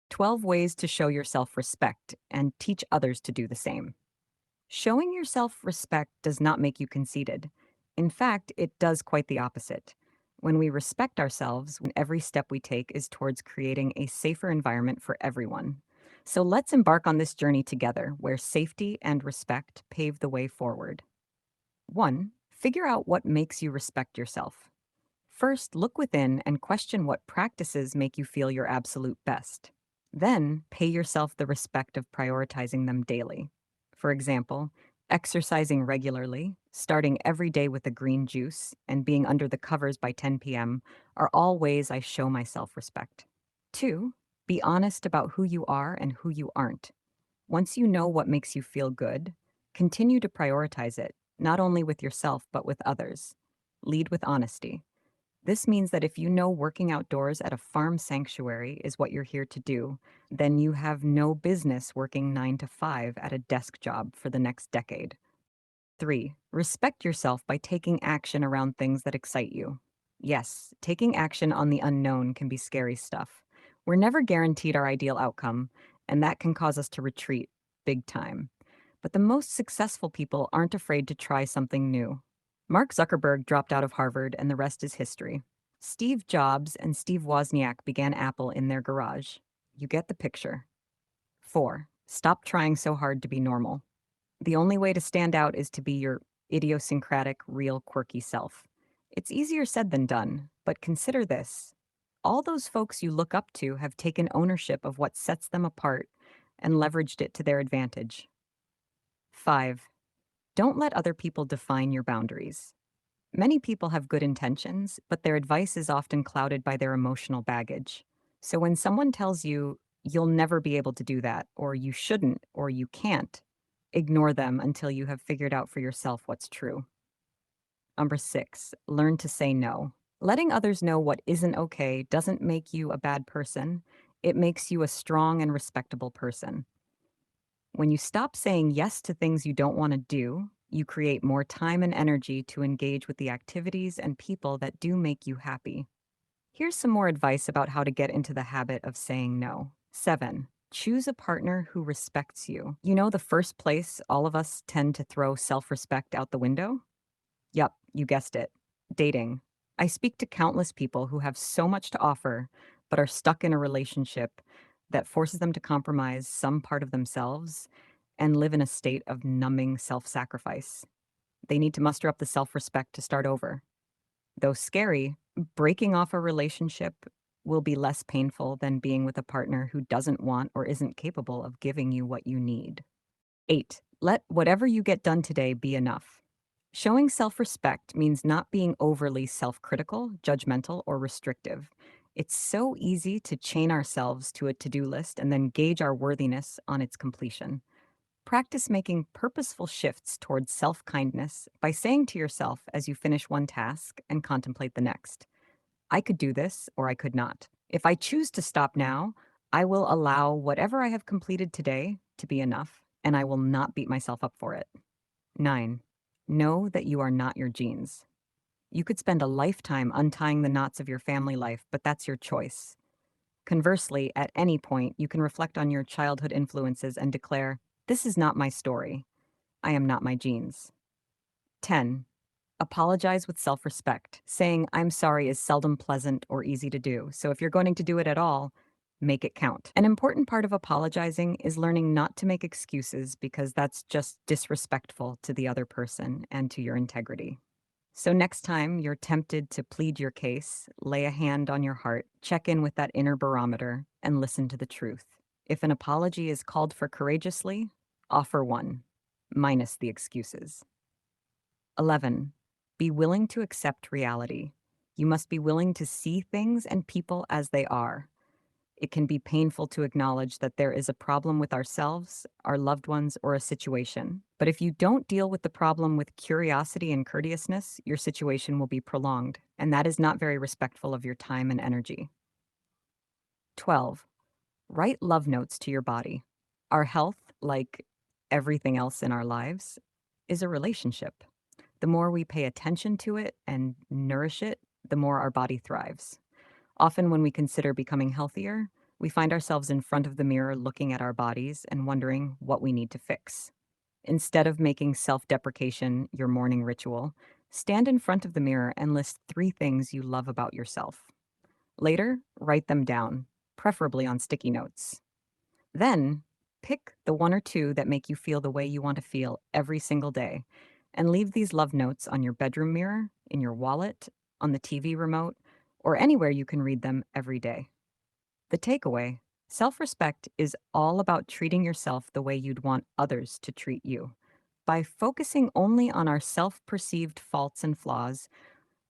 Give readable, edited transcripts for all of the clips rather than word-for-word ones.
12 ways to show yourself respect and teach others to do the same. Showing yourself respect does not make you conceited. In fact, it does quite the opposite. When we respect ourselves, every step we take is towards creating a safer environment for everyone. So let's embark on this journey together where safety and respect pave the way forward. 1. Figure out what makes you respect yourself. First, look within and question what practices make you feel your absolute best. Then, pay yourself the respect of prioritizing them daily. For example, exercising regularly, starting every day with a green juice, and being under the covers by 10 p.m. are all ways I show myself respect. 2. Be honest about who you are and who you aren't. Once you know what makes you feel good, continue to prioritize it, not only with yourself but with others. Lead with honesty. This means that if you know working outdoors at a farm sanctuary is what you're here to do, then you have no business working 9 to 5 at a desk job for the next decade. 3. Respect yourself by taking action around things that excite you. Yes, taking action on the unknown can be scary stuff. We're never guaranteed our ideal outcome, and that can cause us to retreat big time. But the most successful people aren't afraid to try something new. Mark Zuckerberg dropped out of Harvard, and the rest is history. Steve Jobs and Steve Wozniak began Apple in their garage. You get the picture. 4. Stop trying so hard to be normal. The only way to stand out is to be your idiosyncratic, real, quirky self. It's easier said than done, but consider this. All those folks you look up to have taken ownership of what sets them apart and leveraged it to their advantage. 5. Don't let other people define your boundaries. Many people have good intentions, but their advice is often clouded by their emotional baggage. So when someone tells you, you'll never be able to do that, or you shouldn't, or you can't, ignore them until you have figured out for yourself what's true. Number 6, learn to say no. Letting others know what isn't okay doesn't make you a bad person. It makes you a strong and respectable person. When you stop saying yes to things you don't want to do, you create more time and energy to engage with the activities and people that do make you happy. Here's some more advice about how to get into the habit of saying no. 7. Choose a partner who respects you. You know the first place all of us tend to throw self respect out the window? Yup, you guessed it. Dating. I speak to countless people who have so much to offer, but are stuck in a relationship that forces them to compromise some part of themselves and live in a state of numbing self sacrifice. They need to muster up the self respect to start over. Though scary, breaking off a relationship will be less painful than being with a partner who doesn't want or isn't capable of giving you what you need. 8. Let whatever you get done today be enough. Showing self respect means not being overly self critical, judgmental, or restrictive. It's so easy to chain ourselves to a to do list and then gauge our worthiness on its completion. Practice making purposeful shifts towards self kindness by saying to yourself as you finish one task and contemplate the next, I could do this or I could not. If I choose to stop now, I will allow whatever I have completed today to be enough, and I will not beat myself up for it. 9. Know that you are not your genes. You could spend a lifetime untying the knots of your family life, but that's your choice. Conversely, at any point, you can reflect on your childhood influences and declare, this is not my story. I am not my genes. 10. Apologize with self respect. Saying, I'm sorry is seldom pleasant or easy to do, so if you're going to do it at all, make it count. An important part of apologizing is learning not to make excuses because that's just disrespectful to the other person and to your integrity. So, next time you're tempted to plead your case, lay a hand on your heart, check in with that inner barometer, and listen to the truth. If an apology is called for courageously, offer one, minus the excuses. 11. Be willing to accept reality. You must be willing to see things and people as they are. It can be painful to acknowledge that there is a problem with ourselves, our loved ones, or a situation. But if you don't deal with the problem with curiosity and courteousness, your situation will be prolonged, and that is not very respectful of your time and energy. 12. Write love notes to your body. Our health, like everything else in our lives, is a relationship. The more we pay attention to it and nourish it, the more our body thrives. Often, when we consider becoming healthier, We find ourselves in front of the mirror looking at our bodies and wondering what we need to fix. Instead of making self deprecation your morning ritual, stand in front of the mirror and list 3 things you love about yourself. Later, write them down, preferably on sticky notes. Then, pick the 1 or 2 that make you feel the way you want to feel every single day, and leave these love notes on your bedroom mirror, in your wallet, on the TV remote, or anywhere you can read them every day. The takeaway: self respect is all about treating yourself the way you'd want others to treat you. By focusing only on our self perceived faults and flaws,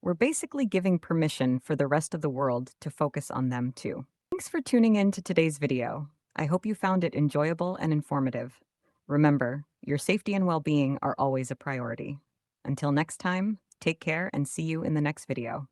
we're basically giving permission for the rest of the world to focus on them too. Thanks for tuning in to today's video. I hope you found it enjoyable and informative. Remember, your safety and well being are always a priority. Until next time, take care and see you in the next video.